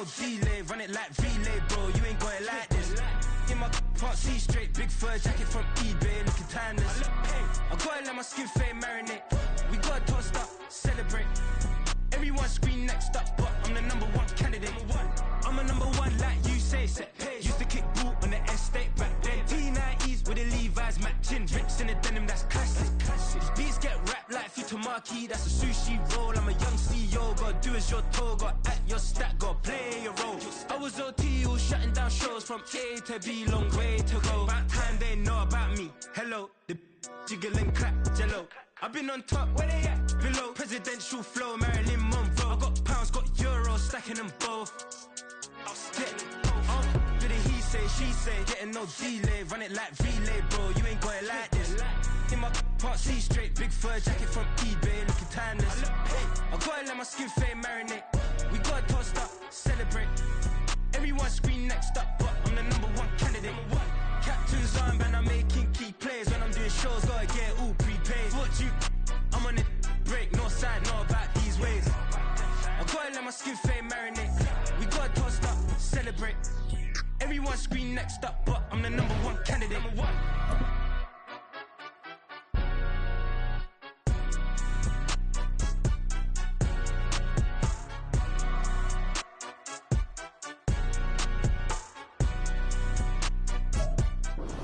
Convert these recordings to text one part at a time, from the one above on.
no delay, run it like relay, bro. You ain't got it like this. In my part C straight, big fur jacket from eBay, looking timeless. I gotta let my skin fade marinate. We gotta toast up, celebrate. Everyone scream next up, but I'm the #1 candidate. I'm a #1 like you say. Used to kick boot on the estate back then. T90s with the Levi's matching. Rips in the denim, that's classic. These beats get wrapped like Futamaki, that's a sushi roll. I'm a young CEO, gotta do as you're told. Gotta act your stat, gotta play your role. I was OT, all shutting down shows from A to B, long way to go. About time they know about me. Hello, the jiggle and clap, jello. I've been on top, where they at? Below, presidential flow, Marilyn Monroe. I got pounds, got euros, stacking them both. Do the he say, she say, getting no delay, run it like relay, bro. You ain't got it like this. In my part C straight, big fur jacket from eBay, looking timeless. I gotta let my skin fade marinate. We gotta toast up, celebrate. Everyone scream next up, but I'm the #1 candidate. Captain's armband, I'm making key plays. When I'm doing shows, gotta get it all prepaid. What you? I'm on it, break, no side, know about these ways. I gotta let my skin fade marinate. We gotta toast up, celebrate. Everyone scream next up, but I'm the #1 candidate.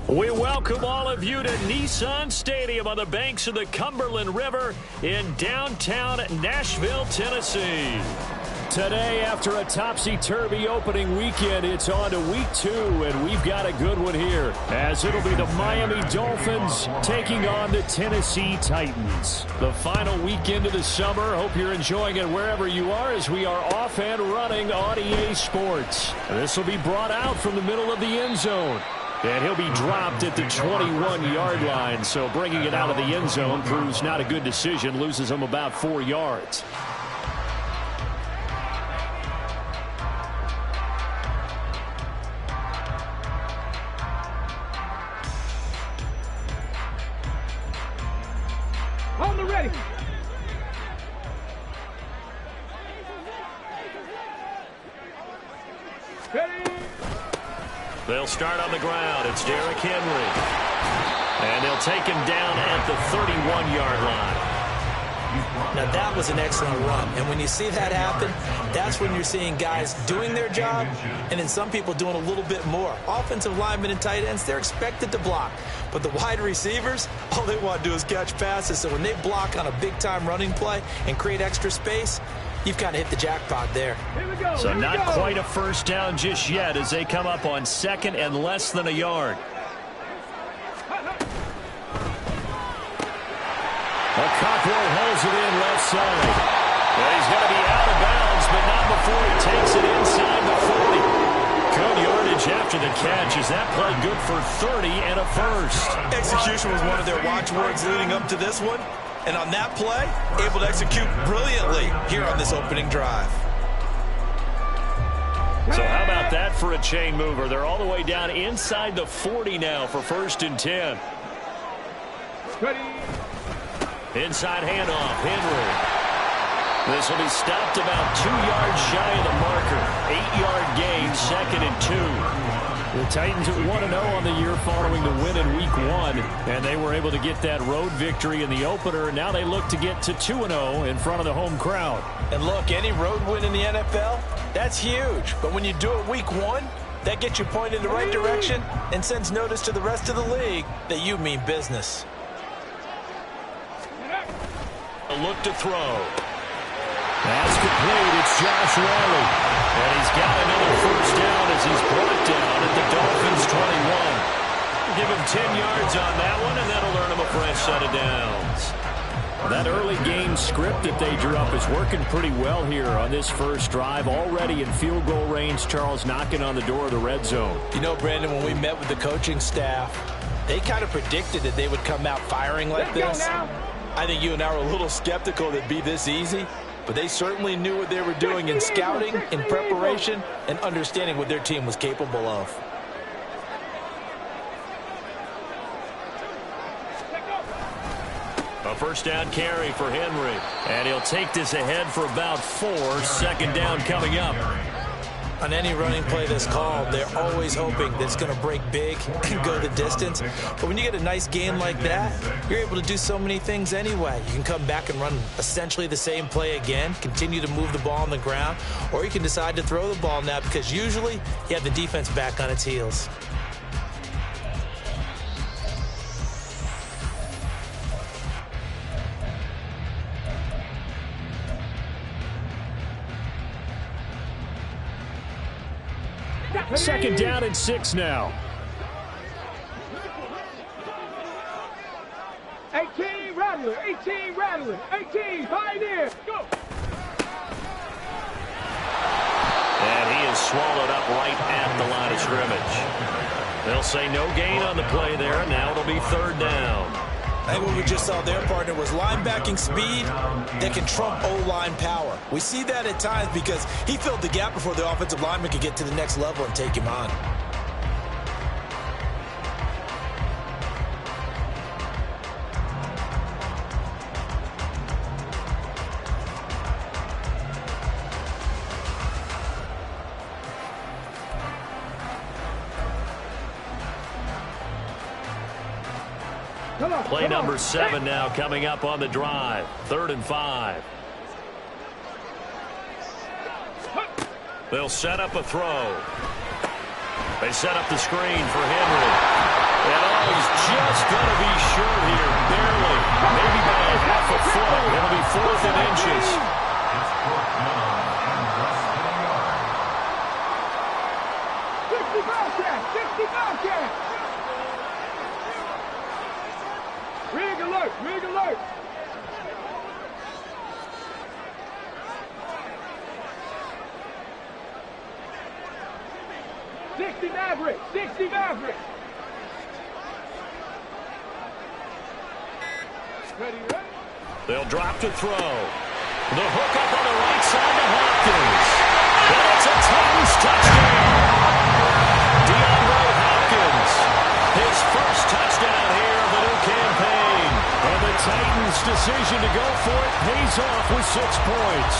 We welcome all of you to Nissan Stadium on the banks of the Cumberland River in downtown Nashville, Tennessee. Today, after a topsy-turvy opening weekend, it's on to week 2, and we've got a good one here, as it'll be the Miami Dolphins taking on the Tennessee Titans. The final weekend of the summer. Hope you're enjoying it wherever you are, as we are off and running on EA Sports. This will be brought out from the middle of the end zone. And he'll be dropped at the 21-yard line, so bringing it out of the end zone proves not a good decision, loses him about 4 yards. On the ready. Ready. They'll start on the ground. It's Derrick Henry. And they'll take him down at the 31-yard line. Now, that was an excellent run. And when you see that happen, that's when you're seeing guys doing their job and then some people doing a little bit more. Offensive linemen and tight ends, they're expected to block. But the wide receivers, all they want to do is catch passes. So when they block on a big-time running play and create extra space, you've kind of hit the jackpot there. So not quite a first down just yet as they come up on second and less than a yard. Cockrell holds it in left side. Well, he's going to be out of bounds, but not before he takes it inside the 40. Good yardage after the catch. Is that play good for 30 and a first? Execution was one of their watchwords leading up to this one. And on that play, able to execute brilliantly here on this opening drive. So how about that for a chain mover? They're all the way down inside the 40 now for 1st and 10. Ready. Inside handoff, Henry. This will be stopped about 2 yards shy of the marker. 8-yard gain, 2nd and 2. The Titans at 1-0 on the year following the win in week 1, and they were able to get that road victory in the opener. Now they look to get to 2-0 in front of the home crowd. And look, any road win in the NFL, that's huge. But when you do it week 1, that gets you pointed in the right direction and sends notice to the rest of the league that you mean business. A look to throw. That's complete. It's Josh Riley. And he's got another first down as he's brought down at the Dolphins' 21. Give him 10 yards on that one, and that'll earn him a fresh set of downs. That early game script that they drew up is working pretty well here on this first drive. Already in field goal range, Charles knocking on the door of the red zone. You know, Brandon, when we met with the coaching staff, they kind of predicted that they would come out firing like this. I think you and I were a little skeptical that it'd be this easy, but they certainly knew what they were doing in scouting, in preparation, and understanding what their team was capable of. A first down carry for Henry. And he'll take this ahead for about 4. 2nd down coming up. On any running play that's called, they're always hoping that it's going to break big and go the distance. But when you get a nice gain like that, you're able to do so many things anyway. You can come back and run essentially the same play again, continue to move the ball on the ground, or you can decide to throw the ball now because usually you have the defense back on its heels. Second down and 6 now. 18 Rattler, 18 Rattler, 18 Pioneer, go! And he is swallowed up right at the line of scrimmage. They'll say no gain on the play there. Now it'll be third down. I think what we just saw there, partner, was linebacking speed that can trump O-line power. We see that at times because he filled the gap before the offensive lineman could get to the next level and take him on. Play number 7 now coming up on the drive. 3rd and 5. They'll set up a throw. They set up the screen for Henry. And he's just going to be short here, barely. Maybe by a half a foot. It'll be 4th and inches. 65 catch. Rig alert, rig alert. Maverick, 60 Maverick. Ready, ready. They'll drop to throw. The hook up on the right side to Hopkins. And it's a Titans touchdown. DeAndre Hopkins, his first touchdown here of the new campaign. And the Titans' decision to go for it pays off with 6 points.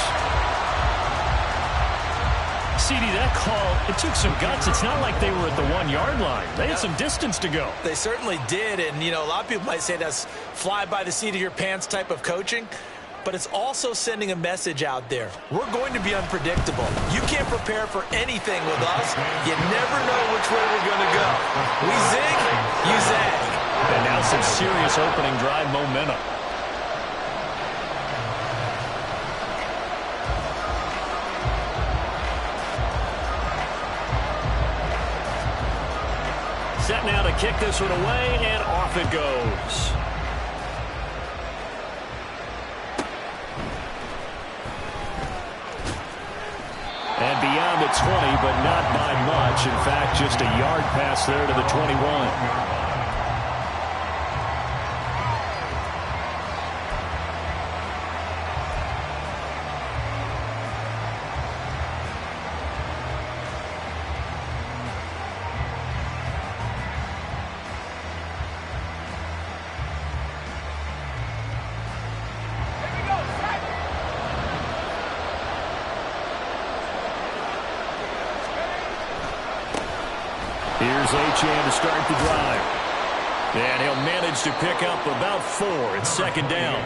CD, that call, it took some guts. It's not like they were at the 1-yard line. They had some distance to go. They certainly did, and, you know, a lot of people might say that's fly-by-the-seat-of-your-pants type of coaching, but it's also sending a message out there. We're going to be unpredictable. You can't prepare for anything with us. You never know which way we're going to go. We zig, you zag. And now some serious opening drive momentum. Set now to kick this one away, and off it goes. And beyond the 20, but not by much. In fact, just a yard pass there to the 21. Here's Achane to start the drive. And he'll manage to pick up about 4 at second down.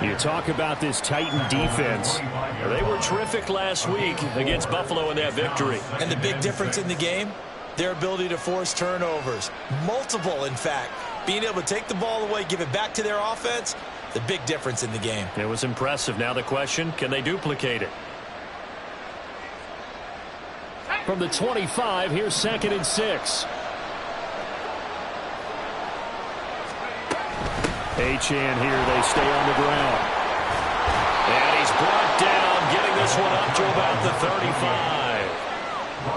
You talk about this Titan defense. They were terrific last week against Buffalo in that victory. And the big difference in the game, their ability to force turnovers. Multiple, in fact. Being able to take the ball away, give it back to their offense, the big difference in the game. It was impressive. Now the question, can they duplicate it? From the 25, here's 2nd and 6. Achane here, they stay on the ground. And he's brought down, getting this one up to about the 35.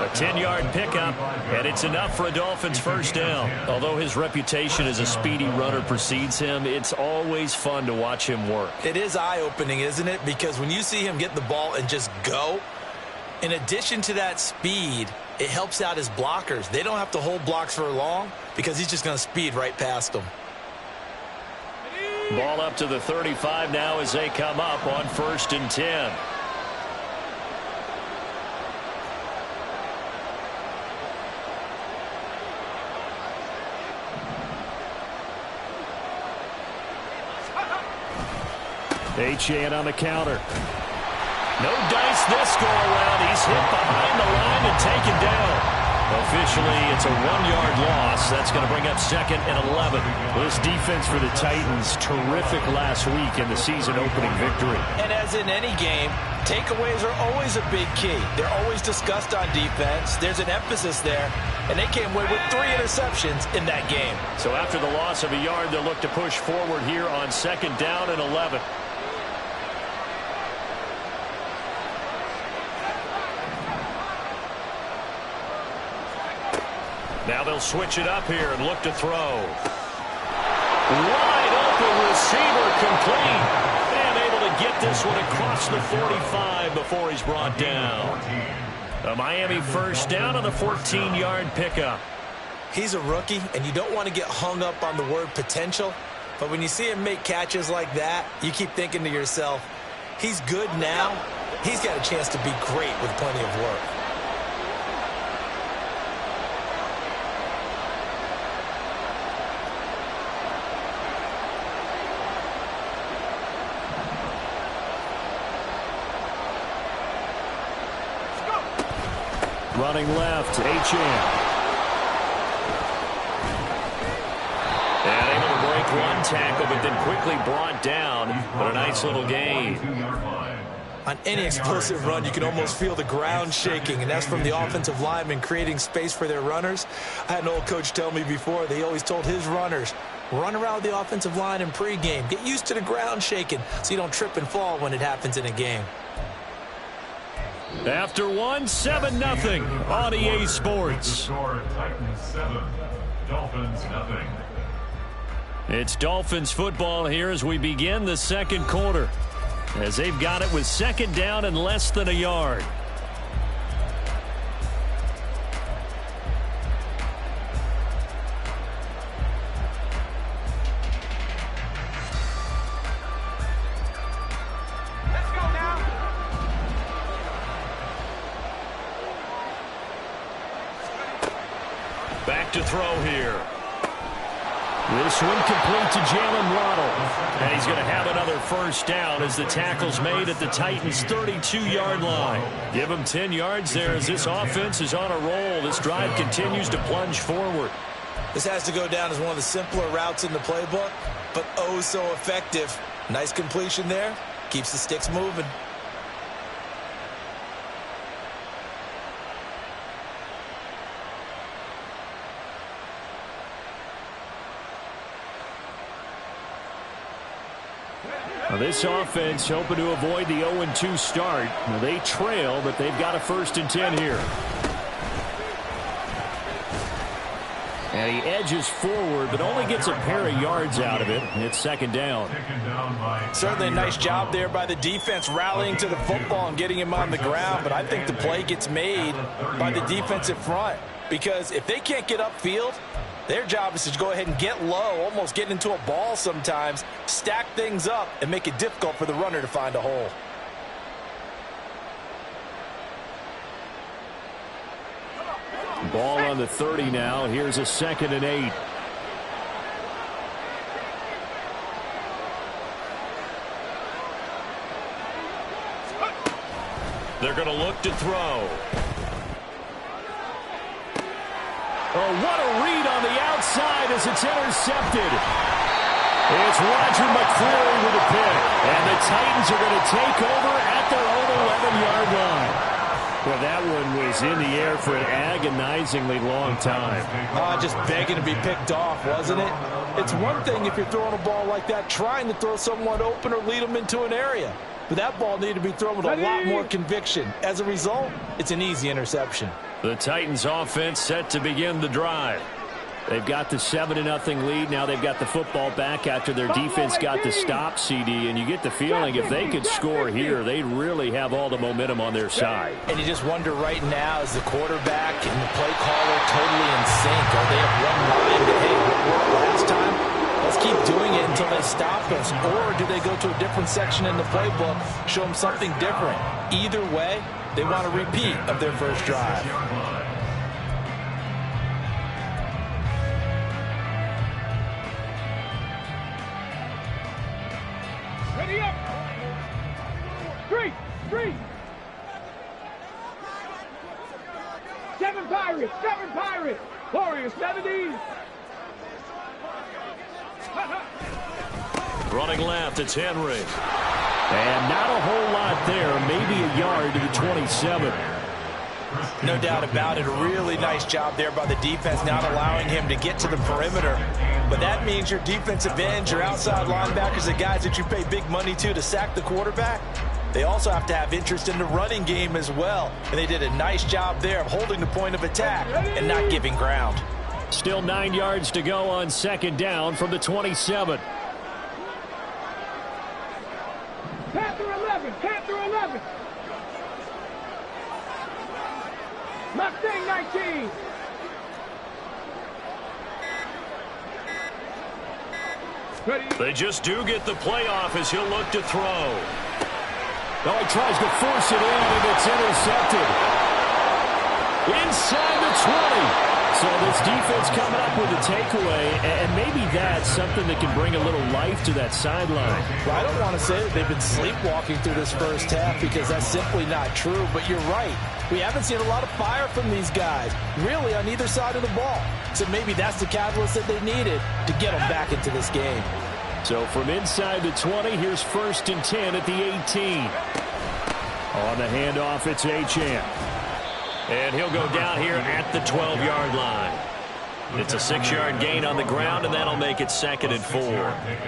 A 10-yard pickup, and it's enough for a Dolphins first down. Although his reputation as a speedy runner precedes him, it's always fun to watch him work. It is eye-opening, isn't it? Because when you see him get the ball and just go, in addition to that speed, it helps out his blockers. They don't have to hold blocks for long because he's just going to speed right past them. Ball up to the 35 now as they come up on 1st and 10. Achane on the counter. No dice this go-around. He's hit behind the line and taken down. Officially, it's a 1-yard loss. That's going to bring up 2nd and 11. This defense for the Titans, terrific last week in the season-opening victory. And as in any game, takeaways are always a big key. They're always discussed on defense. There's an emphasis there, and they came away with 3 interceptions in that game. So after the loss of a yard, they'll look to push forward here on 2nd down and 11. Now they'll switch it up here and look to throw. Wide open receiver complete. And able to get this one across the 45 before he's brought down. A Miami first down on the 14-yard pickup. He's a rookie, and you don't want to get hung up on the word potential. But when you see him make catches like that, you keep thinking to yourself, he's good now. He's got a chance to be great with plenty of work. Running left, Achane. And able to break one tackle, but then quickly brought down. But a nice little gain. On any explosive run, you can almost feel the ground shaking, and that's from the offensive linemen creating space for their runners. I had an old coach tell me before, they always told his runners, run around the offensive line in pregame. Get used to the ground shaking so you don't trip and fall when it happens in a game. After 7-0 on EA Sports. Titans 7, Dolphins nothing. It's Dolphins football here as we begin the second quarter, as they've got it with 2nd down and less than a yard. Back to throw here. This one complete to Jalen Waddle. And he's going to have another first down as the tackle's made at the Titans' 32-yard line. Give him 10 yards there as this offense is on a roll. This drive continues to plunge forward. This has to go down as one of the simpler routes in the playbook, but oh so effective. Nice completion there. Keeps the sticks moving. Now this offense hoping to avoid the 0-2 start. Now they trail, but they've got a 1st and 10 here. And he edges forward, but only gets a pair of yards out of it. It's 2nd down. Certainly a nice job there by the defense rallying to the football and getting him on the ground. But I think the play gets made by the defensive front. Because if they can't get upfield, their job is to go ahead and get low, almost get into a ball sometimes, stack things up, and make it difficult for the runner to find a hole. Ball on the 30 now. Here's a 2nd and 8. They're going to look to throw. Oh, what a read on the outside as it's intercepted. It's Roger McCreary with a pick. And the Titans are going to take over at their own 11-yard line. Well, that one was in the air for an agonizingly long time. Just begging to be picked off, wasn't it? It's one thing if you're throwing a ball like that, trying to throw someone open or lead them into an area. But that ball needed to be thrown with a lot more conviction. As a result, it's an easy interception. The Titans offense set to begin the drive. They've got the 7-0 lead. Now they've got the football back after their defense got the stop, CD. And you get the feeling if they could score here, they'd really have all the momentum on their side. And you just wonder right now, is the quarterback and the play caller totally in sync? Are they of one mind that, hey, what worked last time? Let's keep doing it until they stop us. Or do they go to a different section in the playbook, show them something different? Either way, they want a repeat of their first drive. Ready up. retreat. 7 Pirates, 7 Pirates. Warriors, 70. Running left, it's Henry. And not a whole lot there, maybe a yard to the 27. No doubt about it. A really nice job there by the defense, not allowing him to get to the perimeter. But that means your defensive ends, your outside linebackers, the guys that you pay big money to sack the quarterback, they also have to have interest in the running game as well. And they did a nice job there of holding the point of attack and not giving ground. Still 9 yards to go on second down from the 27. Panther 11, Panther 11. Mustang 19. Ready. They just do get the playoff as he'll look to throw. Well, he tries to force it in, and it's intercepted. Inside the 20. So this defense coming up with a takeaway, and maybe that's something that can bring a little life to that sideline. Well, I don't want to say that they've been sleepwalking through this first half because that's simply not true, but you're right. We haven't seen a lot of fire from these guys, really, on either side of the ball. So maybe that's the catalyst that they needed to get them back into this game. So from inside the 20, here's 1st and 10 at the 18. On the handoff, it's Achane. And he'll go down here at the 12-yard line. It's a 6-yard gain on the ground, and that'll make it 2nd and 4.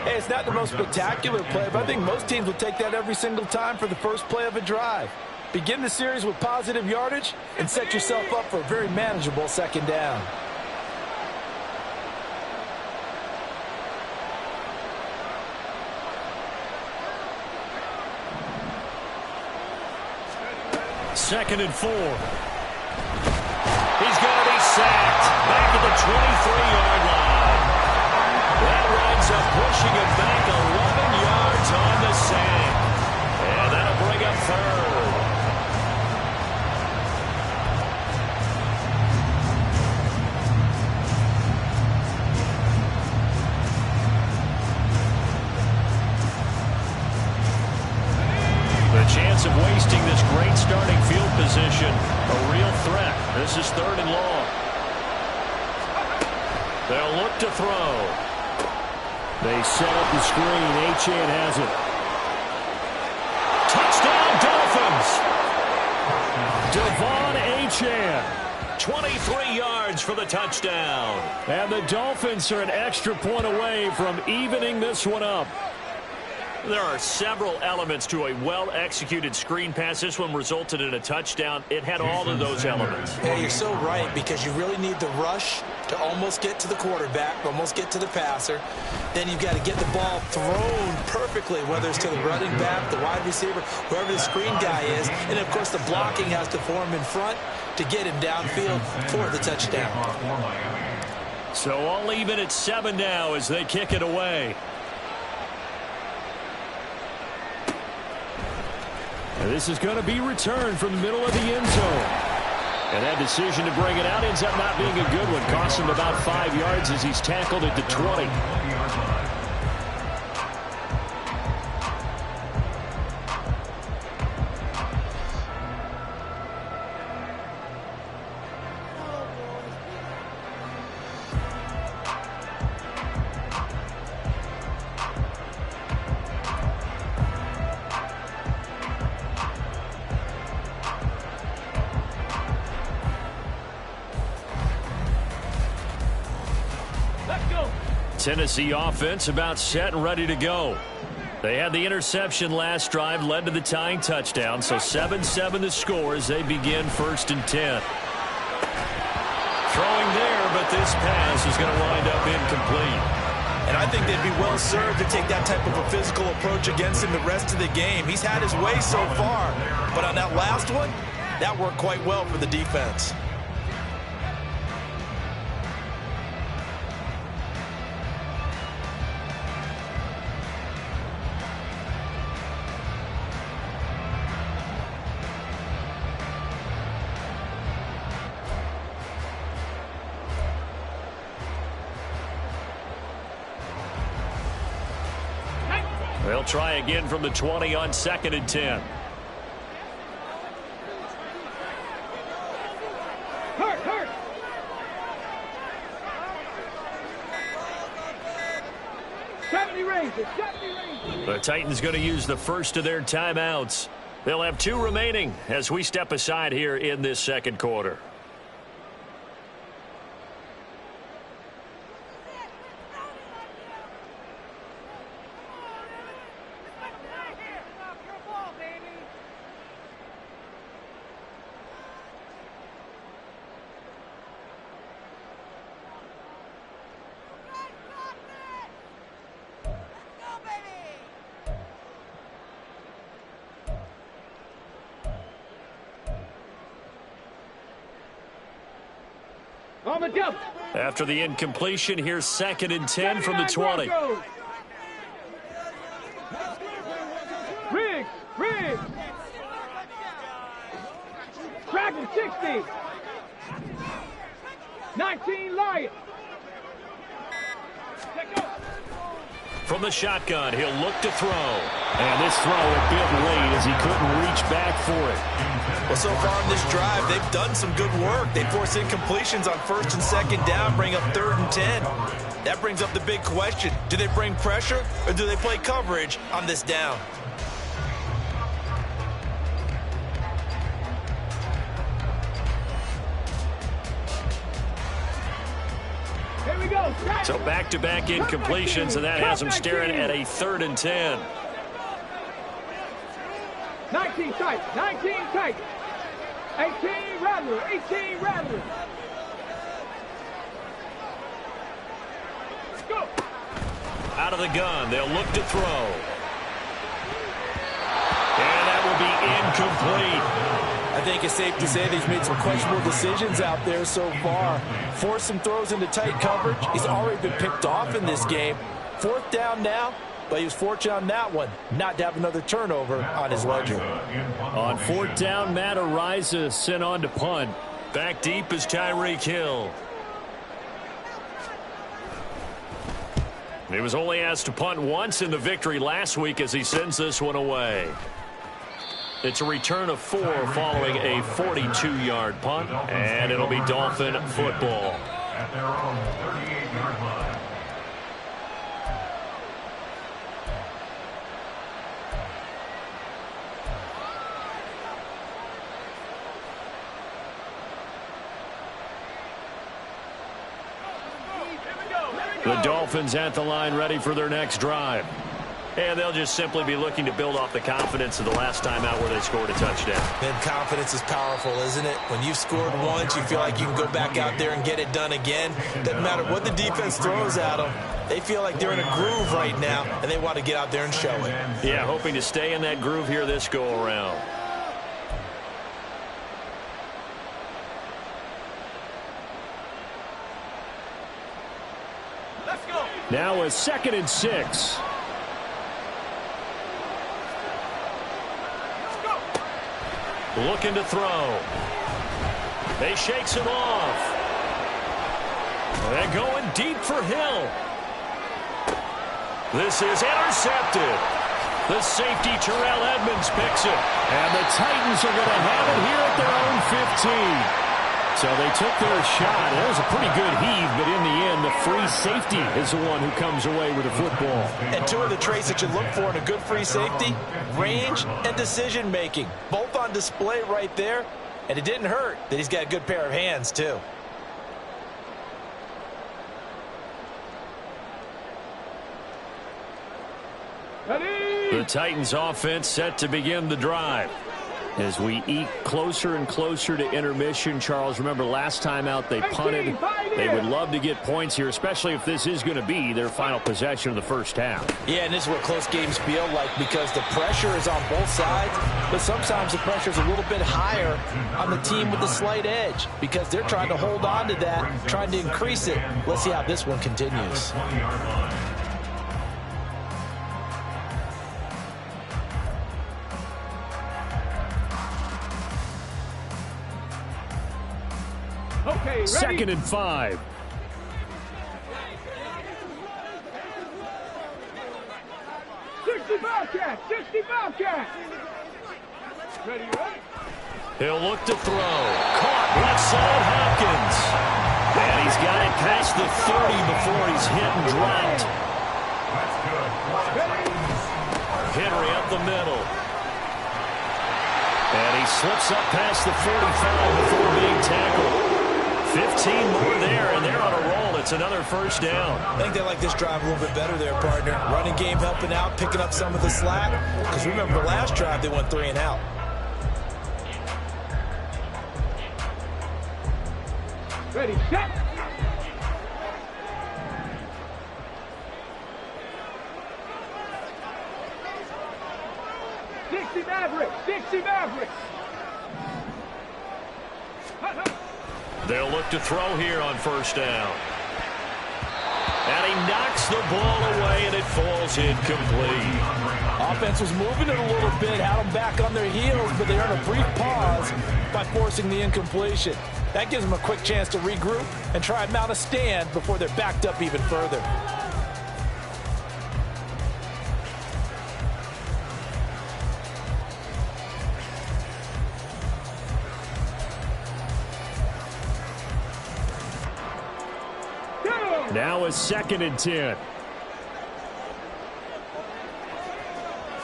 Hey, it's not the most spectacular play, but I think most teams will take that every single time for the first play of a drive. Begin the series with positive yardage and set yourself up for a very manageable 2nd down. Second and 4. He's going to be sacked back at the 23-yard line. That winds up pushing him back 11 yards on the sack. And that'll bring up 3rd. The chance of wasting this great starting field position, a real threat. This is 3rd and long. They'll look to throw. They set up the screen. Achane has it. Touchdown, Dolphins! Devon Achane. 23 yards for the touchdown. And the Dolphins are an extra point away from evening this one up. There are several elements to a well-executed screen pass. This one resulted in a touchdown. It had all of those elements. Yeah, you're so right, because you really need the rush to almost get to the quarterback, almost get to the passer. Then you've got to get the ball thrown perfectly, whether it's to the running back, the wide receiver, whoever the screen guy is. And, of course, the blocking has to form in front to get him downfield for the touchdown. So all even at 7 now as they kick it away. And this is going to be returned from the middle of the end zone. And that decision to bring it out ends up not being a good one. Cost him about 5 yards as he's tackled at the 20. Tennessee offense about set and ready to go. They had the interception last drive, led to the tying touchdown, so 7-7 the score as they begin 1st and 10. Throwing there, but this pass is going to wind up incomplete. And I think they'd be well served to take that type of a physical approach against him the rest of the game. He's had his way so far, but on that last one, that worked quite well for the defense. They'll try again from the 20 on 2nd and 10. Rangers. Deputy Rangers. The Titans going to use the first of their timeouts. They'll have 2 remaining as we step aside here in this second quarter. On the double. After the incompletion, here's 2nd and 10 from the 20. Riggs. Tracking 60. 19 Lions. From the shotgun, he'll look to throw. And this throw a bit late as he couldn't reach back for it. Well, so far in this drive, they've done some good work. They force incompletions on 1st and 2nd down, bring up 3rd and 10. That brings up the big question. Do they bring pressure or do they play coverage on this down? Here we go. So back-to-back incompletions, and that has them staring at a 3rd and 10. 19 tight. 19 tight. 18 Rattler. 18 Rattler. Go. Out of the gun, they'll look to throw. And that will be incomplete. I think it's safe to say that he's made some questionable decisions out there so far. Forced some throws into tight coverage. He's already been picked off in this game. 4th down now, but he was fortunate on that one not to have another turnover on his ledger. On 4th down, Matt Araiza sent on to punt. Back deep is Tyreek Hill. He was only asked to punt once in the victory last week as he sends this one away. It's a return of 4 following a 42-yard punt, and it'll be Dolphin football. At their own 38-yard line. The Dolphins at the line ready for their next drive. And they'll just simply be looking to build off the confidence of the last time out where they scored a touchdown. Then confidence is powerful, isn't it? When you've scored once, you feel like you can go back out there and get it done again. Doesn't matter what the defense throws at them. They feel like they're in a groove right now, and they want to get out there and show it. Yeah, hoping to stay in that groove here this go-around. Let's go. Now a 2nd and 6. Looking to throw. They shakes him off. They're going deep for Hill. This is intercepted. The safety, Terrell Edmonds, picks it. And the Titans are going to have it here at their own 15. So they took their shot. It was a pretty good heave, but in the end, the free safety is the one who comes away with the football. And 2 of the traits that you look for in a good free safety, range and decision-making. Both on display right there, and it didn't hurt that he's got a good pair of hands, too. Ready. The Titans offense set to begin the drive. As we eke closer and closer to intermission, Charles, remember last time out they punted. They would love to get points here, especially if this is going to be their final possession of the first half. Yeah, and this is what close games feel like because the pressure is on both sides, but sometimes the pressure is a little bit higher on the team with the slight edge because they're trying to hold on to that, trying to increase it. Let's see how this one continues. Okay, ready. 2nd and 5. Bobcat. 60 Bobcat. Ready, right? He'll look to throw. Caught left side Hopkins. And he's got it past the 30 before he's hit and dropped. That's good. Henry up the middle. And he slips up past the 45 before being tackled. 15 more there, and they're on a roll. It's another first down. I think they like this drive a little bit better there, partner. Running game helping out, picking up some of the slack. Because remember, the last drive, they went 3 and out. Ready, set. Dixie Mavericks. They'll look to throw here on first down. And he knocks the ball away, and it falls incomplete. Offense was moving it a little bit, had them back on their heels, but they earned a brief pause by forcing the incompletion. That gives them a quick chance to regroup and try and mount a stand before they're backed up even further. Now a 2nd and 10.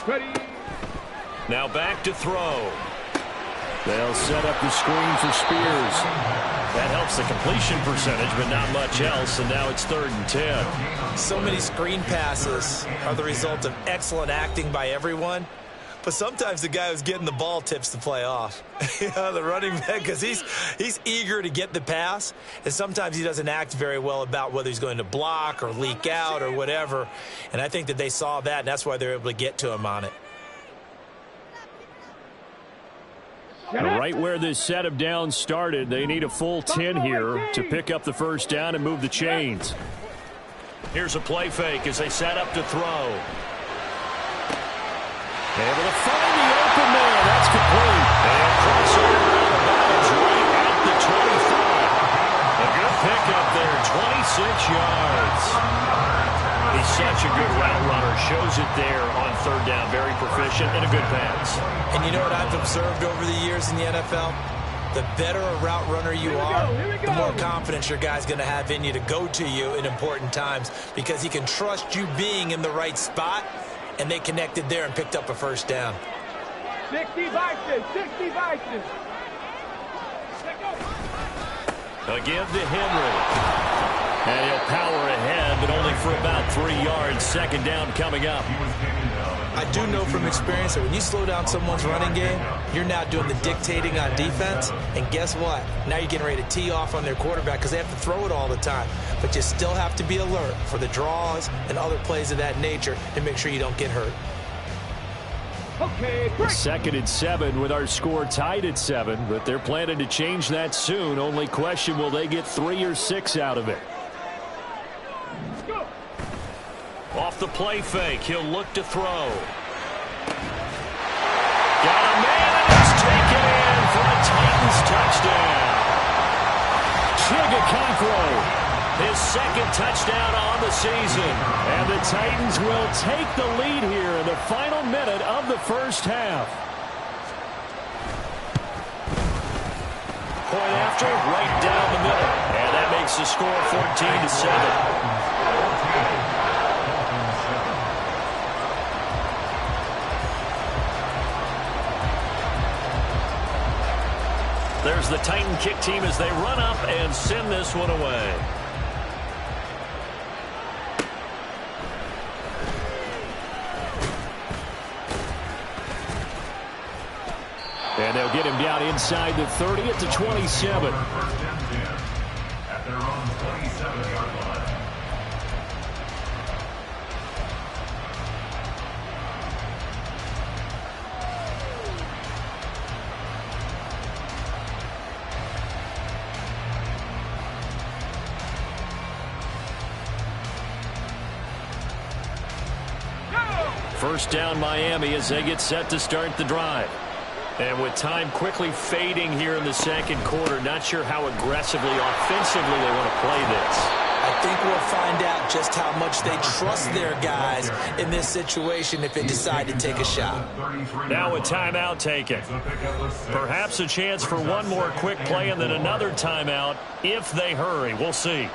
Ready. Now back to throw. They'll set up the screen for Spears. That helps the completion percentage, but not much else, and now it's 3rd and 10. So many screen passes are the result of excellent acting by everyone. But sometimes the guy who's getting the ball tips the play off. The running back, because he's eager to get the pass, and sometimes he doesn't act very well about whether he's going to block or leak out or whatever. And I think that they saw that, and that's why they're able to get to him on it. Right where this set of downs started, they need a full 10 here to pick up the first down and move the chains. Here's a play fake as they set up to throw. Able to find the open man. That's complete. And crossover out of bounds right at the 25. A good pickup there, 26 yards. He's such a good route runner. Shows it there on 3rd down. Very proficient and a good pass. And you know what I've observed over the years in the NFL? The better a route runner you are, the more confidence your guy's going to have in you to go to you in important times because he can trust you being in the right spot. And they connected there and picked up a first down. 60 Vikings, 60 Vikings. A give to Henry. And he'll power ahead, but only for about 3 yards. 2nd down coming up. I do know from experience that when you slow down someone's running game, you're now doing the dictating on defense. And guess what? Now you're getting ready to tee off on their quarterback because they have to throw it all the time. But you still have to be alert for the draws and other plays of that nature to make sure you don't get hurt. Okay, great. 2nd and 7 with our score tied at 7, but they're planning to change that soon. Only question, will they get 3 or 6 out of it? Go. Off the play fake, he'll look to throw. Got a man, and it's taken in for a Titans touchdown. Chigakonkwo. His 2nd touchdown on the season. And the Titans will take the lead here in the final minute of the first half. Point after, right down the middle. And that makes the score 14-7. There's the Titan kick team as they run up and send this one away. And they'll get him down inside the 30 at the 27. At their own 27-yard line. First down Miami as they get set to start the drive. And with time quickly fading here in the 2nd quarter, not sure how aggressively, offensively they want to play this. I think we'll find out just how much they trust their guys in this situation if they decide to take a shot. Now a timeout taken. Perhaps a chance for one more quick play and then another timeout if they hurry. We'll see.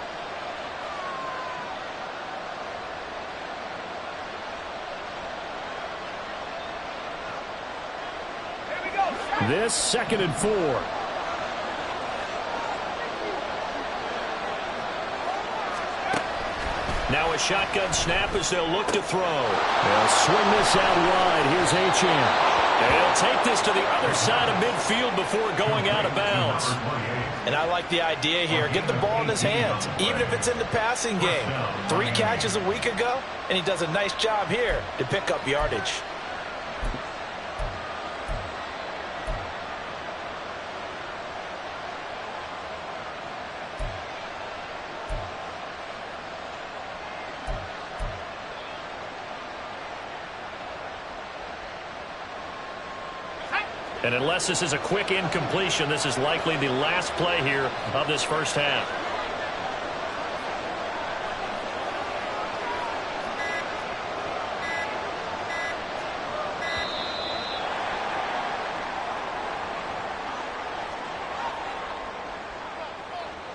This 2nd and 4. Now a shotgun snap as they'll look to throw. They'll swing this out wide. Here's Achane. They'll take this to the other side of midfield before going out of bounds. And I like the idea here. Get the ball in his hands, even if it's in the passing game. 3 catches a week ago, and he does a nice job here to pick up yardage. And unless this is a quick incompletion, this is likely the last play here of this first half.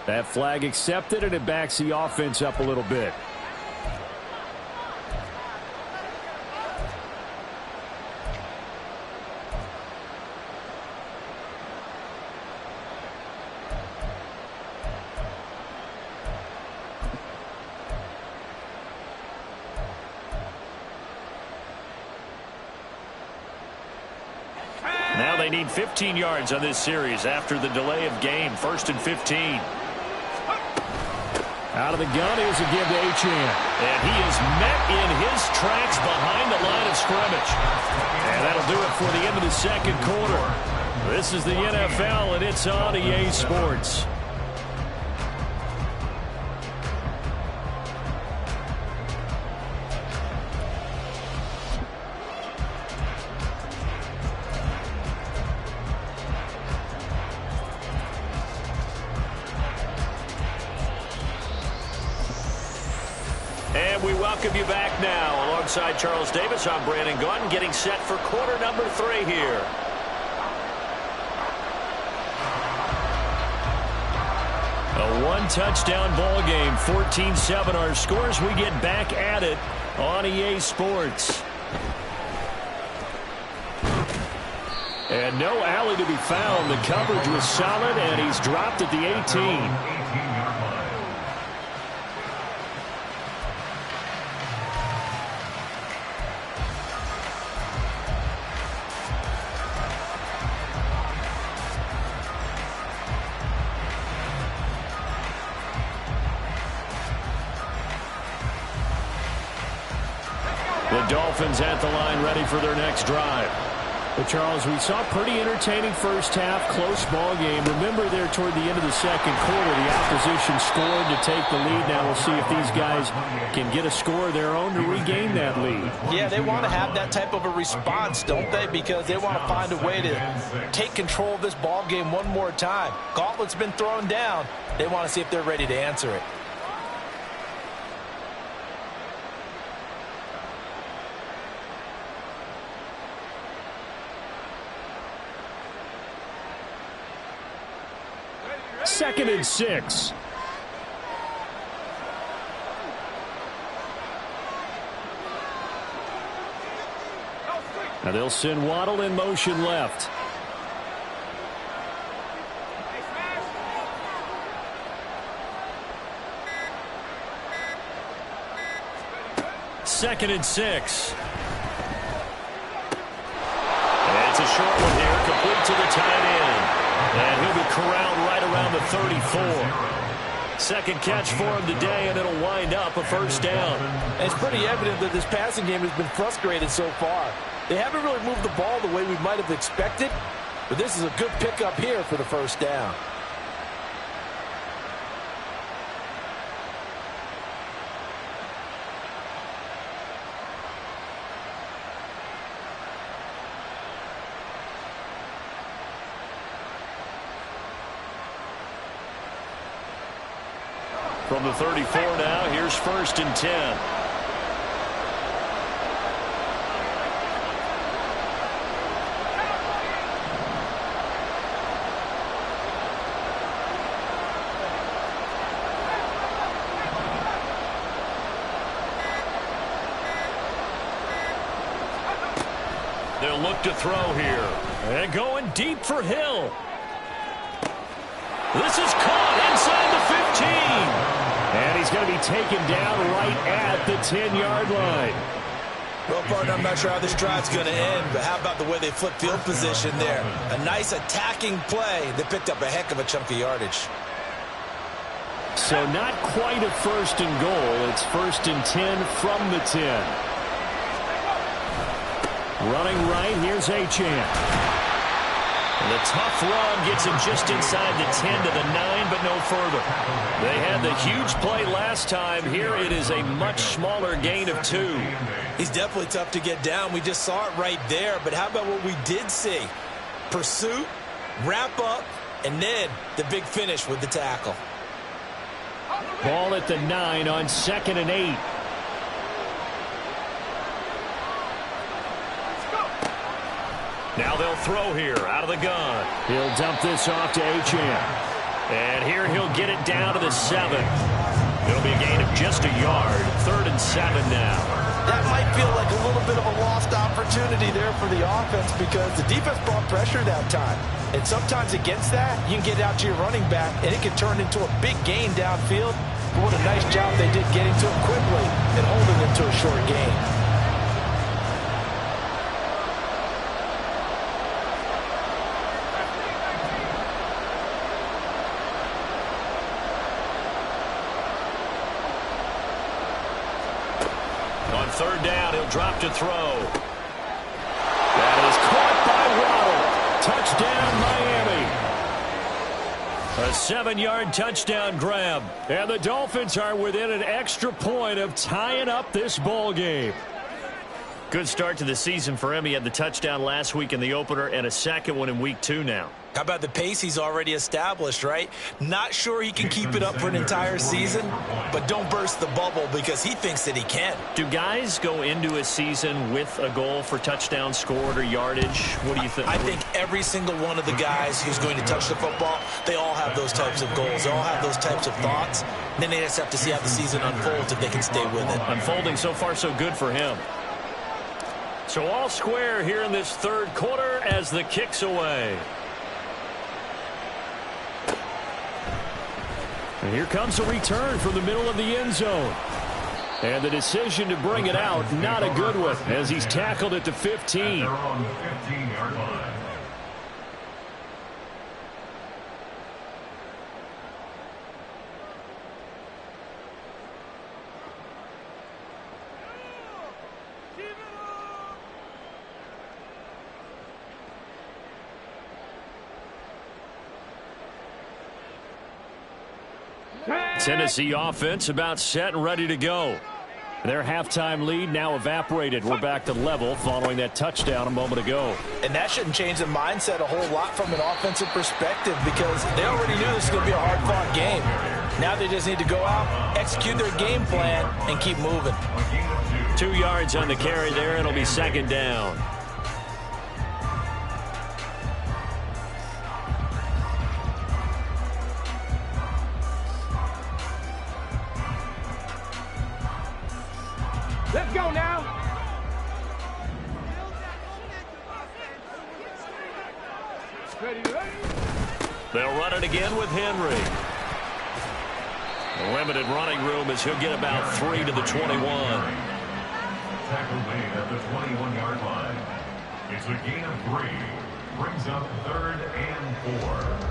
That flag accepted, and it backs the offense up a little bit. Now they need 15 yards on this series after the delay of game. 1st and 15. Out of the gun is a give to Achane. And he is met in his tracks behind the line of scrimmage. And that'll do it for the end of the 2nd quarter. This is the NFL, and it's on EA Sports. We welcome you back now. Alongside Charles Davis, I'm Brandon Gaudin, getting set for quarter number 3 here. A 1-touchdown ball game, 14-7 our scores. We get back at it on EA Sports. And no alley to be found. The coverage was solid, and he's dropped at the 18. The Dolphins at the line, ready for their next drive. But Charles, we saw pretty entertaining first half, close ball game. Remember there toward the end of the 2nd quarter, the opposition scored to take the lead. Now we'll see if these guys can get a score of their own to regain that lead. Yeah, they want to have that type of a response, don't they? Because they want to find a way to take control of this ball game one more time. Gauntlet's been thrown down. They want to see if they're ready to answer it. Second and 6. Now they'll send Waddle in motion left. Second and 6. And it's a short one here, complete to the tight end. And he'll be corralled right around the 34. 2nd catch for him today, and it'll wind up a first down. And it's pretty evident that this passing game has been frustrated so far. They haven't really moved the ball the way we might have expected, but this is a good pickup here for the first down. From the 34 now, here's 1st and 10. They'll look to throw here. And going deep for Hill. This is caught inside the 15. And he's going to be taken down right at the 10-yard line. Well, partner, I'm not sure how this drive's going to end, but how about the way they flip field position there? A nice attacking play that picked up a heck of a chunk of yardage. So not quite a first and goal. It's first and 10 from the 10. Running right, here's Achane. The tough run gets him just inside the 10 to the 9, but no further. They had the huge play last time. Here it is a much smaller gain of 2. He's definitely tough to get down. We just saw it right there, but how about what we did see? Pursuit, wrap up, and then the big finish with the tackle. Ball at the 9 on 2nd and 8. Now they'll throw here out of the gun. He'll dump this off to Achane. And here he'll get it down to the 7. It'll be a gain of just a yard. 3rd and 7 now. That might feel like a little bit of a lost opportunity there for the offense because the defense brought pressure that time. And sometimes against that, you can get out to your running back, and it can turn into a big gain downfield. But what a nice job they did getting to him quickly and holding him to a short gain. On 3rd down, he'll drop to throw. That is caught by Waddle. Touchdown, Miami. A 7-yard touchdown grab. And the Dolphins are within an extra point of tying up this ball game. Good start to the season for him. He had the touchdown last week in the opener and a second one in week 2 now. How about the pace he's already established, right? Not sure he can keep it up for an entire season, but don't burst the bubble because he thinks that he can. Do guys go into a season with a goal for touchdowns scored or yardage? What do you think? I think every single one of the guys who's going to touch the football, they all have those types of goals. They all have those types of thoughts. And then they just have to see how the season unfolds if they can stay with it. Unfolding so far so good for him. So all square here in this 3rd quarter as the kick's away. And here comes a return from the middle of the end zone. And the decision to bring it out, not a good one, as he's tackled at the 15. They're on the 15-yard line. Tennessee offense about set and ready to go. Their halftime lead now evaporated. We're back to level following that touchdown a moment ago. And that shouldn't change the mindset a whole lot from an offensive perspective because they already knew this was going to be a hard-fought game. Now they just need to go out, execute their game plan, and keep moving. 2 yards on the carry there. It'll be 2nd down. Let's go now. Ready. They'll run it again with Henry. A limited running room as he'll get about 3 to the 21. Tackle made at the 21-yard line. It's a gain of 3. Brings up 3rd and 4.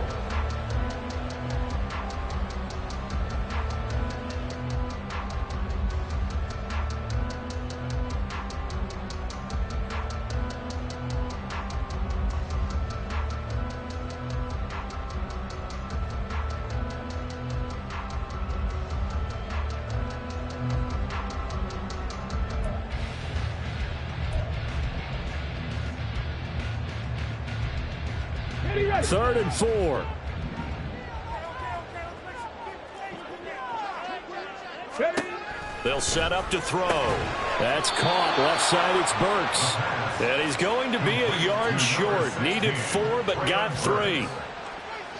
Third and 4. They'll set up to throw. That's caught. Left side, it's Burks. And he's going to be a yard short. Needed 4, but got 3.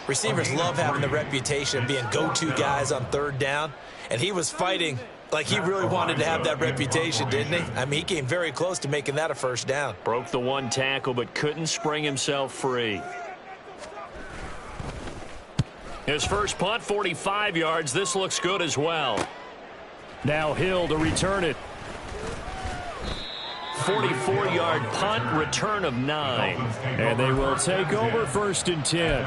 Receivers love having the reputation of being go-to guys on 3rd down, and he was fighting Like he really wanted to have that reputation, didn't he? I mean, he came very close to making that a first down. Broke the one tackle, but couldn't spring himself free. His first punt, 45 yards. This looks good as well. Now Hill to return it. 44-yard punt, return of 9. And they will take over 1st and 10.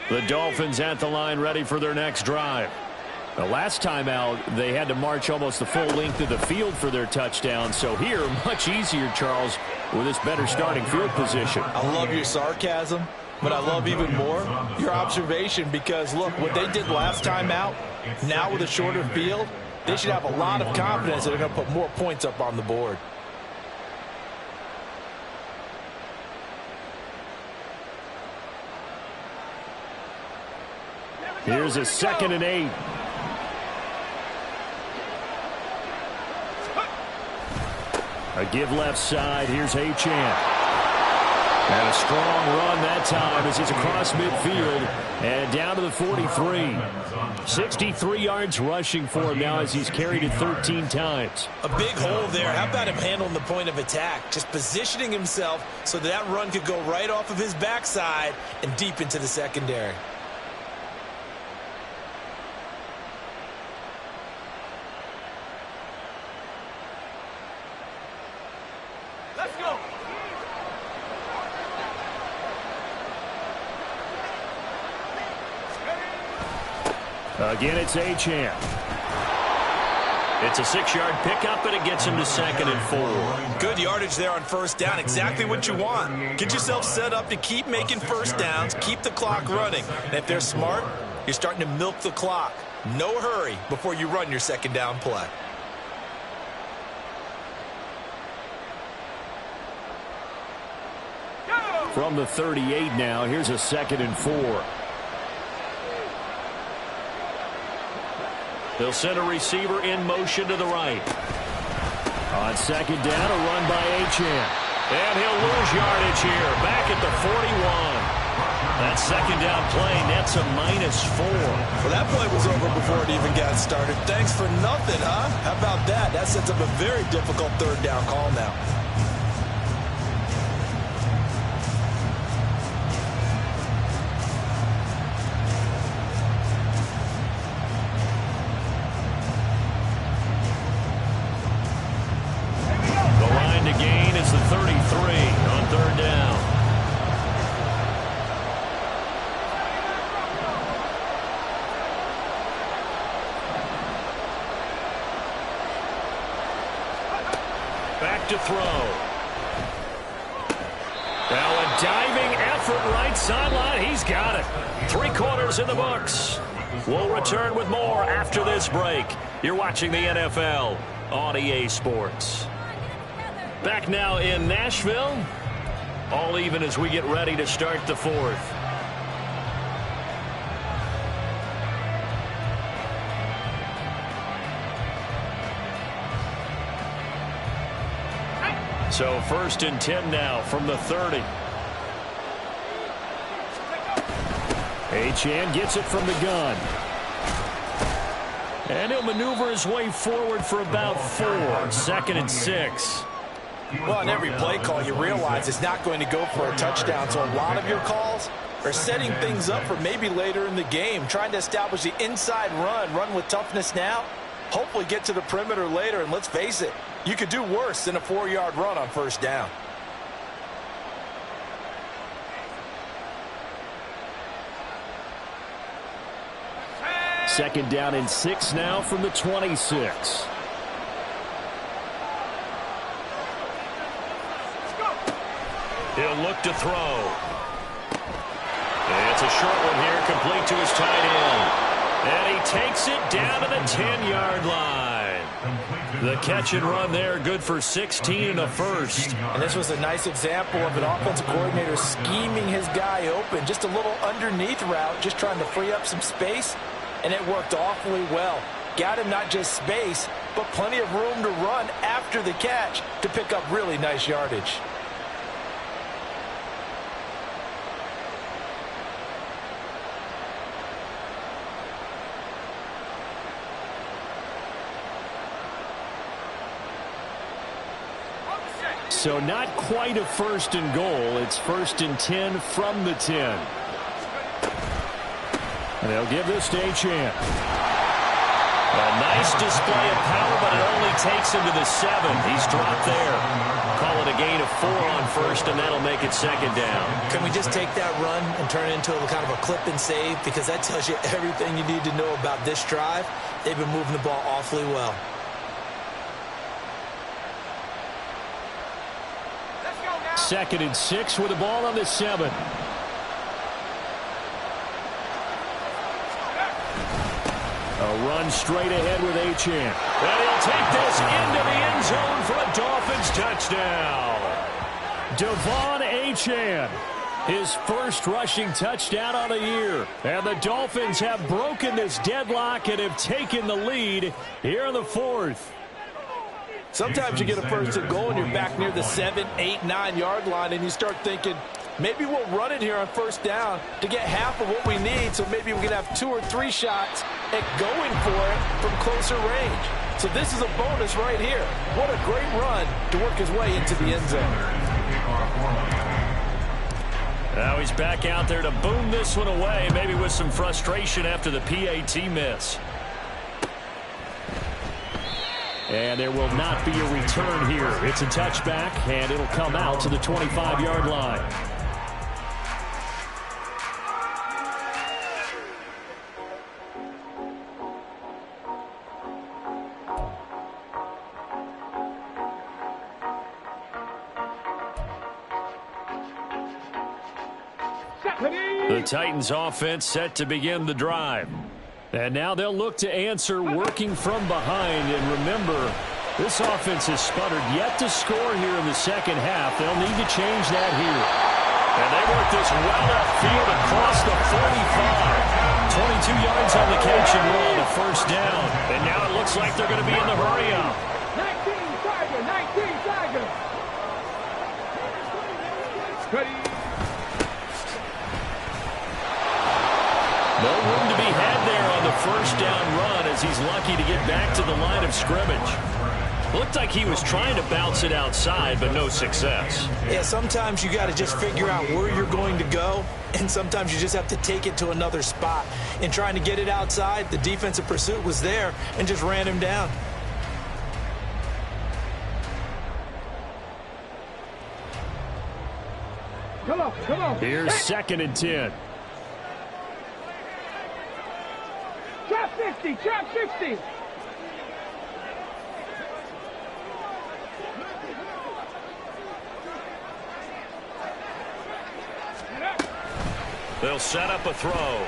The Dolphins at the line, ready for their next drive. The last time out, they had to march almost the full length of the field for their touchdown. So here, much easier, Charles, with this better starting field position. I love your sarcasm, but I love even more your observation because, look, what they did last time out, now with a shorter field, they should have a lot of confidence that they're going to put more points up on the board. Here's a 2nd and 8. A give left side. Here's Achane. And a strong run that time as he's across midfield and down to the 43. 63 yards rushing for him now as he's carried it 13 times. A big hole there. How about him handling the point of attack? Just positioning himself so that run could go right off of his backside and deep into the secondary. Again, it's Achane. It's a 6-yard pickup, and it gets him to 2nd and 4. Good yardage there on first down. Exactly what you want. Get yourself set up to keep making first downs, keep the clock running. And if they're smart, you're starting to milk the clock. No hurry before you run your 2nd down play. From the 38 now, here's a 2nd and 4. They'll send a receiver in motion to the right. On 2nd down, a run by Achane. And he'll lose yardage here, back at the 41. That 2nd down play nets a -4. Well, that play was over before it even got started. Thanks for nothing, huh? How about that? That sets up a very difficult 3rd down call now. Is the 33 on 3rd down. Back to throw. Well, a diving effort right sideline. He's got it. 3 quarters in the books. We'll return with more after this break. You're watching the NFL on EA Sports. Back now in Nashville. All even as we get ready to start the 4th. So 1st and 10 now from the 30. Achane gets it from the gun. And he'll maneuver his way forward for about 4. 2nd and 6. Well, on every play call, you realize it's not going to go for a touchdown. So a lot of your calls are setting things up for maybe later in the game, trying to establish the inside run with toughness now, hopefully get to the perimeter later. And let's face it, you could do worse than a 4-yard run on first down. Second down and 6 now from the 26. He'll look to throw. It's a short one here, complete to his tight end. And he takes it down to the 10-yard line. The catch and run there, good for 16 and a first. And this was a nice example of an offensive coordinator scheming his guy open. Just a little underneath route, just trying to free up some space. And it worked awfully well. got him not just space, but plenty of room to run after the catch to pick up really nice yardage. So not quite a 1st and goal. It's 1st and 10 from the 10. And they'll give this to Achane. A nice display of power, but it only takes him to the 7. He's dropped there. Call it a gain of 4 on 1st, and that'll make it 2nd down. Can we just take that run and turn it into a kind of a clip and save? Because that tells you everything you need to know about this drive. They've been moving the ball awfully well. 2nd and 6 with the ball on the 7. A run straight ahead with Achane. And he'll take this into the end zone for a Dolphins touchdown. Devon Achane, his 1st rushing touchdown on the year. And the Dolphins have broken this deadlock and have taken the lead here in the 4th. Sometimes you get a 1st and goal and you're back near the 7, 8, 9 yard line and you start thinking, maybe we'll run it here on 1st down to get half of what we need, so maybe we can have 2 or 3 shots at going for it from closer range. So this is a bonus right here. What a great run to work his way into the end zone. Now he's back out there to boom this one away, maybe with some frustration after the PAT miss. And there will not be a return here. It's a touchback, and it'll come out to the 25-yard line. The Titans offense set to begin the drive. And now they'll look to answer working from behind. And remember, this offense has sputtered yet to score here in the 2nd half. They'll need to change that here. And they work this well upfield across the 45. 22 yards on the catch and roll to 1st down. And now it looks like they're going to be in the hurry-up. 19 Tiger. Ready. No room to be had there on the 1st down run as he's lucky to get back to the line of scrimmage. Looked like he was trying to bounce it outside, but no success. Yeah, sometimes you got to just figure out where you're going to go, and sometimes you just have to take it to another spot. In trying to get it outside, the defensive pursuit was there and just ran him down. Come on. Here's 2nd and 10. Trap 50. They'll set up a throw.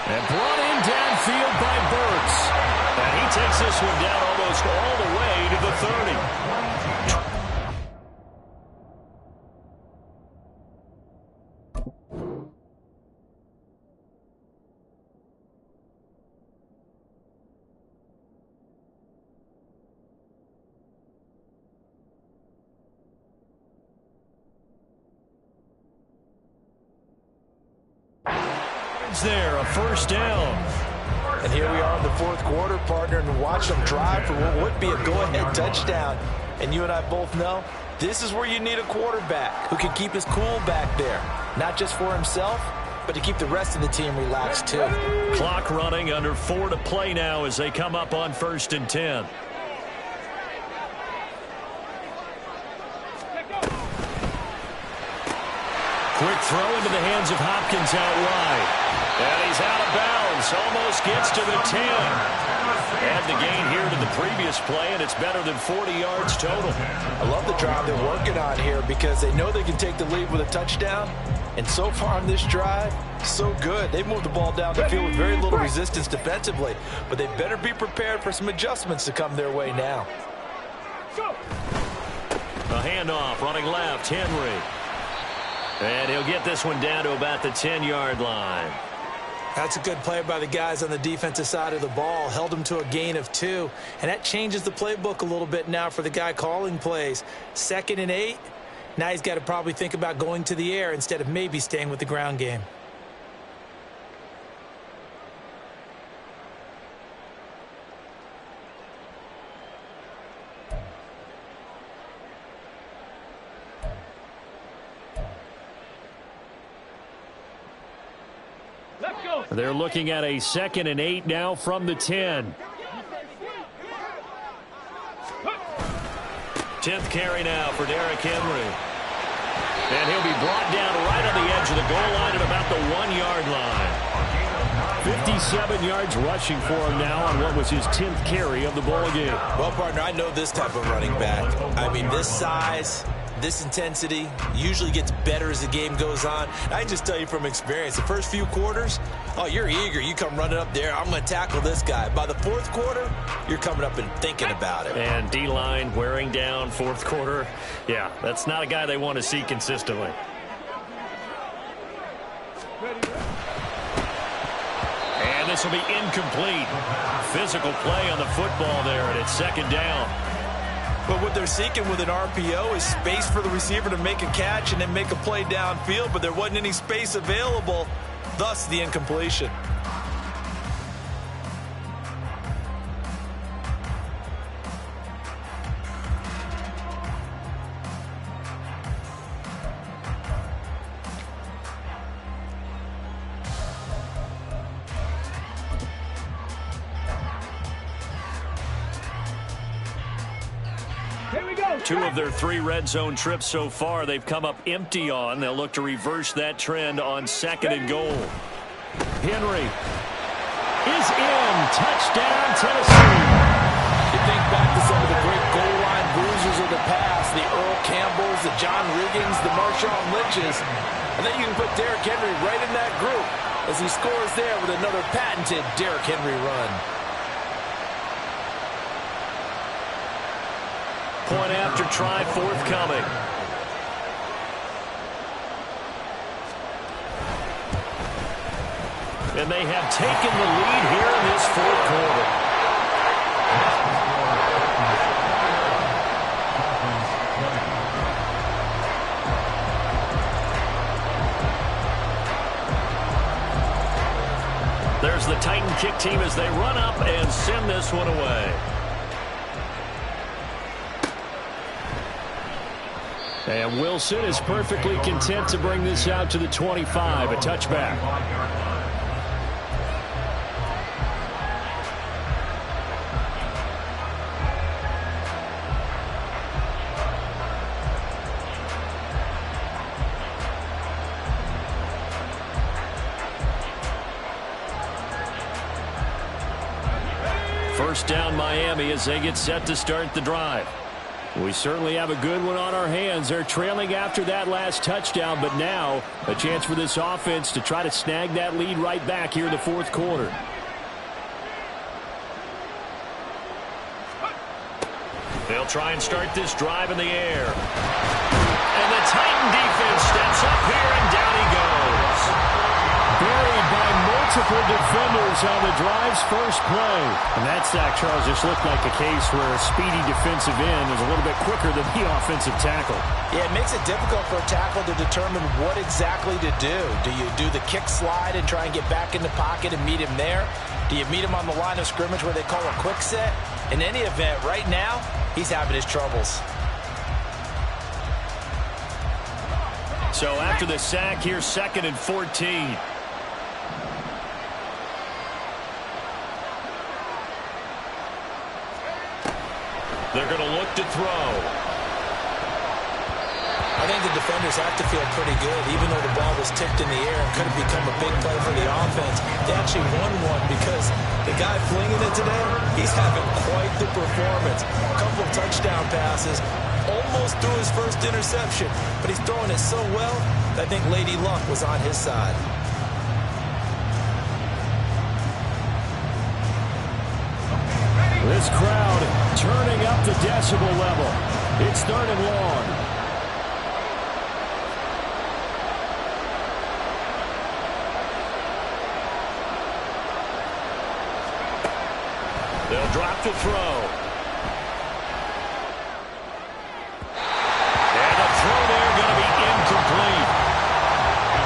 And brought in downfield by Burks. And he takes this one down almost all the way to the 30. There, a 1st down. And here we are in the 4th quarter, partner, and watch them drive for what would be a go-ahead touchdown. And you and I both know this is where you need a quarterback who can keep his cool back there, not just for himself, but to keep the rest of the team relaxed too. Clock running, under 4 to play now as they come up on 1st and 10. Quick throw into the hands of Hopkins out wide. And he's out of bounds. Almost gets to the 10. Add the gain here to the previous play, and it's better than 40 yards total. I love the drive they're working on here because they know they can take the lead with a touchdown. And so far on this drive, so good. They've moved the ball down the field with very little resistance defensively. But they better be prepared for some adjustments to come their way now. A handoff, running left, Henry. And he'll get this one down to about the 10-yard line. That's a good play by the guys on the defensive side of the ball. Held them to a gain of 2. And that changes the playbook a little bit now for the guy calling plays. 2nd and 8. Now he's got to probably think about going to the air instead of maybe staying with the ground game. They're looking at a 2nd and 8 now from the 10. 10th carry now for Derrick Henry. And he'll be brought down right on the edge of the goal line at about the 1-yard line. 57 yards rushing for him now on what was his 10th carry of the ball game. Well, partner, I know this type of running back. I mean, this size, this intensity usually gets better as the game goes on. I can just tell you from experience, the first few quarters, oh, you're eager. You come running up there, I'm going to tackle this guy. By the 4th quarter, you're coming up and thinking about it. And D-line wearing down 4th quarter. Yeah, that's not a guy they want to see consistently. And this will be incomplete. Physical play on the football there, and it's 2nd down. But what they're seeking with an RPO is space for the receiver to make a catch and then make a play downfield, but there wasn't any space available, thus the incompletion. Here we go. 2 of their 3 red zone trips so far they've come up empty on. They'll look to reverse that trend on 2nd and goal. Henry is in. Touchdown, Tennessee. You think back to some of the great goal line bruisers of the past, the Earl Campbells, the John Riggins, the Marshawn Lynches. And then you can put Derrick Henry right in that group as he scores there with another patented Derrick Henry run. Point after try forthcoming. And they have taken the lead here in this 4th quarter. There's the Titan kick team as they run up and send this one away. And Wilson is perfectly content to bring this out to the 25, a touchback. First down Miami as they get set to start the drive. We certainly have a good one on our hands. They're trailing after that last touchdown, but now a chance for this offense to try to snag that lead right back here in the 4th quarter. They'll try and start this drive in the air. And the Titan defense steps up here, and down he goes. Buried by multiple defenders on the drive's first play. And that sack, Charles, just looked like a case where a speedy defensive end is a little bit quicker than the offensive tackle. Yeah, it makes it difficult for a tackle to determine what exactly to do. Do you do the kick slide and try and get back in the pocket and meet him there? Do you meet him on the line of scrimmage where they call a quick set? In any event, right now, he's having his troubles. So after the sack, here's 2nd and 14. They're going to look to throw. I think the defenders have to feel pretty good, even though the ball was tipped in the air and could have become a big play for the offense. They actually won one because the guy flinging it today, he's having quite the performance. A couple of touchdown passes, almost threw his first interception, but he's throwing it so well that I think Lady Luck was on his side. This crowd turning up the decibel level. It's 3rd and long. They'll drop to throw. And the throw there going to be incomplete.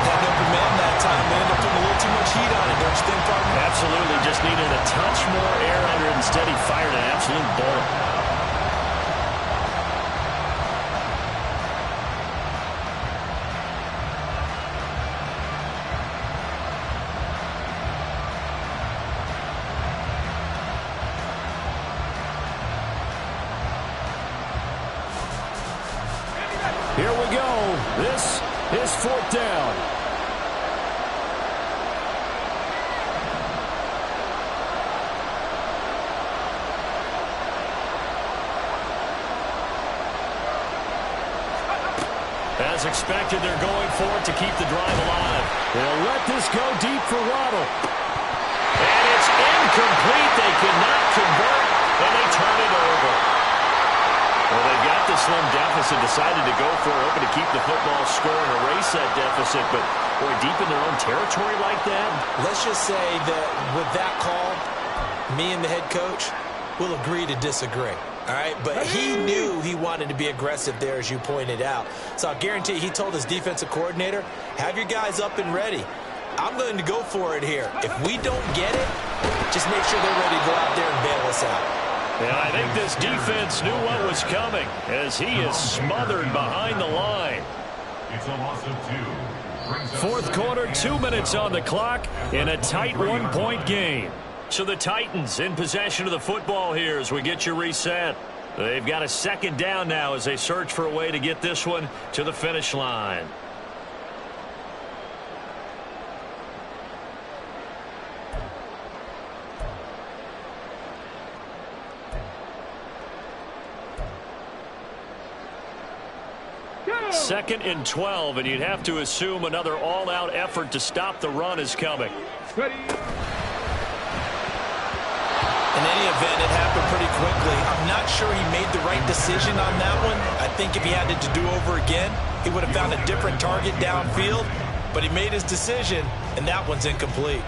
Had no command that time. They ended up putting a little too much heat on it, don't you think, partner? Absolutely. Just needed a touch more air under it. Instead, he fired an absolute bullet. Here we go. This is fourth down. As expected, they're going for it to keep the drive alive. They'll let this go deep for Waddle. And it's incomplete. They cannot convert, and they turn it over. Well, they got the slim deficit, decided to go for it, hoping to keep the football score and erase that deficit. But, boy, deep in their own territory like that. Let's just say that with that call, me and the head coach will agree to disagree. All right, but he knew he wanted to be aggressive there, as you pointed out. So I guarantee he told his defensive coordinator, have your guys up and ready. I'm going to go for it here. If we don't get it, just make sure they're ready to go out there and bail us out. And I think this defense knew what was coming as he is smothered behind the line. It's a loss of 2. Fourth quarter, 2 minutes on the clock in a tight one-point game. So the Titans in possession of the football here as we get you reset. They've got a second down now as they search for a way to get this one to the finish line. Second and 12, and you'd have to assume another all-out effort to stop the run is coming. Ready. In any event, it happened pretty quickly. I'm not sure he made the right decision on that one. I think if he had it to do over again, he would have found a different target downfield. But he made his decision, and that one's incomplete.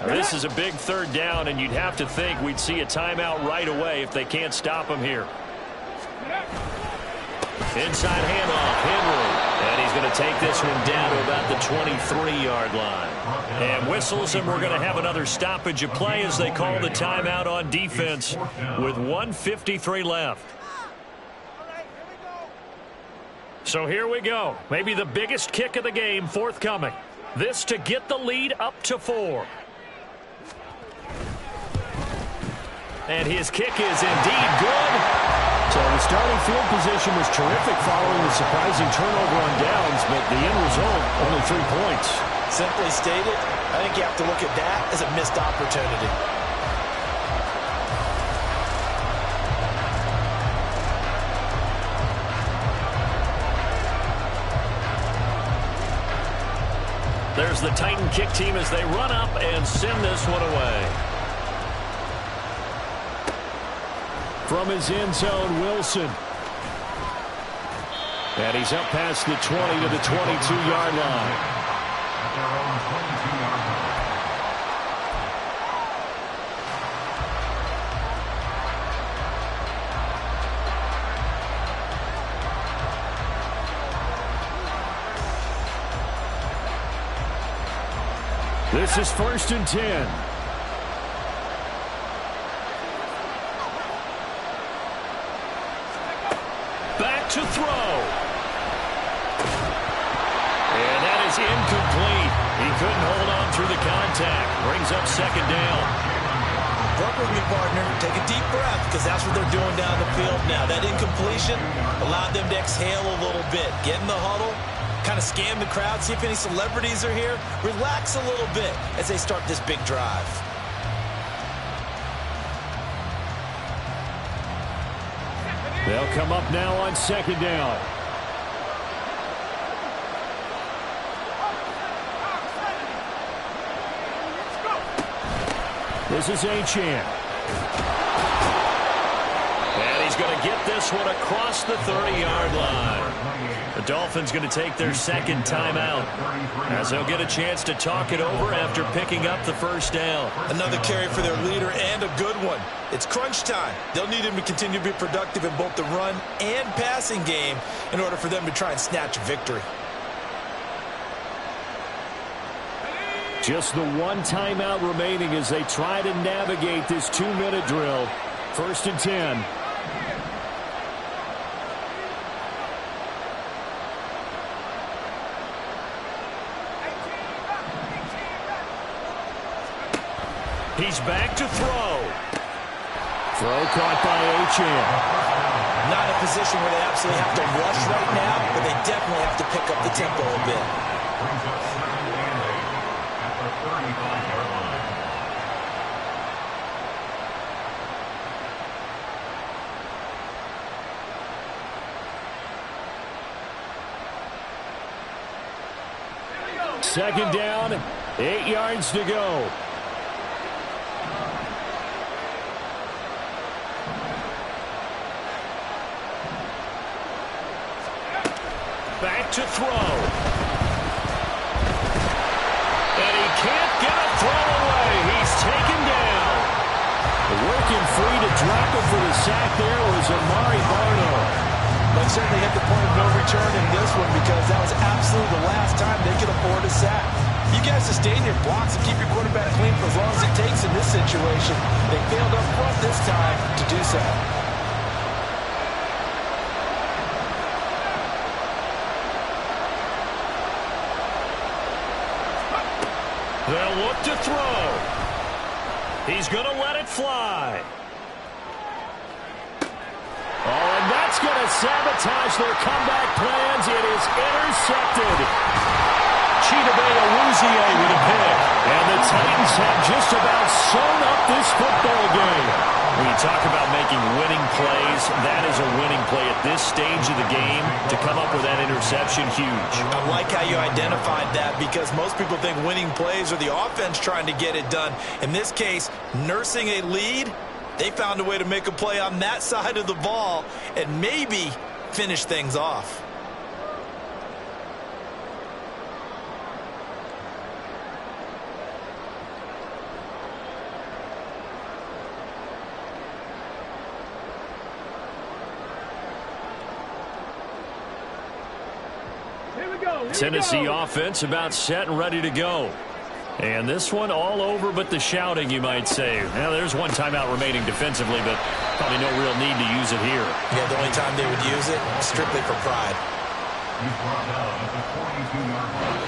This is a big third down, and you'd have to think we'd see a timeout right away if they can't stop him here. Inside handoff, Henry. And he's going to take this one down to about the 23-yard line. And whistles, and we're going to have another stoppage of play as they call the timeout on defense with 1:53 left. So here we go. Maybe the biggest kick of the game forthcoming. This to get the lead up to 4. And his kick is indeed good. So the starting field position was terrific following the surprising turnover on downs, but the end result, only 3 points. Simply stated, I think you have to look at that as a missed opportunity. There's the Titan kick team as they run up and send this one away. From his end zone, Wilson. And he's up past the 20 to the 22-yard line. At their own 22-yard line. This is 1st and 10. Back to throw. And that is incomplete. He couldn't hold on through the contact. Brings up second down. Work with me, partner. Take a deep breath because that's what they're doing down the field now. That incompletion allowed them to exhale a little bit. Get in the huddle. Kind of scan the crowd, see if any celebrities are here. Relax a little bit as they start this big drive. They'll come up now on second down. This is Achane. And he's going to get this one across the 30-yard line. The Dolphins going to take their second timeout as they'll get a chance to talk it over after picking up the first down. Another carry for their leader and a good one. It's crunch time. They'll need him to continue to be productive in both the run and passing game in order for them to try and snatch a victory. Just the one timeout remaining as they try to navigate this 2-minute drill. 1st and 10. He's back to throw. Throw caught by Achane. Not in a position where they absolutely have to rush right now, but they definitely have to pick up the tempo a bit. Brings up 2nd and 8 at the 35-yard line. Second down, 8 yards to go. Back to throw. And he can't get a throw away. He's taken down. Working free to drop it for the sack there was Amari Barno. But certainly hit the point of no return in this one because that was absolutely the last time they could afford a sack. You guys sustain your blocks and keep your quarterback clean for as long as it takes in this situation. They failed up front this time to do so. They'll look to throw. He's going to let it fly. Oh, and that's going to sabotage their comeback plans. It is intercepted. Chidobe Awuzie with a pick. And the Titans have just about sewn up this football game. When you talk about making winning plays, that is a winning play at this stage of the game. To come up with that interception, huge. I like how you identified that because most people think winning plays are the offense trying to get it done. In this case, nursing a lead, they found a way to make a play on that side of the ball and maybe finish things off. Tennessee offense about set and ready to go. And this one all over but the shouting, you might say. Now, there's one timeout remaining defensively, but probably no real need to use it here. Yeah, the only time they would use it, strictly for pride. He's brought down at the 42-yard line.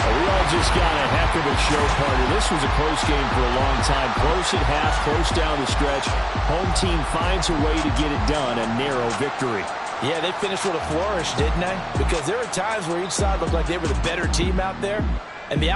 We all just got a heck of a show, partner. This was a close game for a long time. Close at half, close down the stretch. Home team finds a way to get it done, a narrow victory. Yeah, they finished with a flourish, didn't they? Because there were times where each side looked like they were the better team out there. And the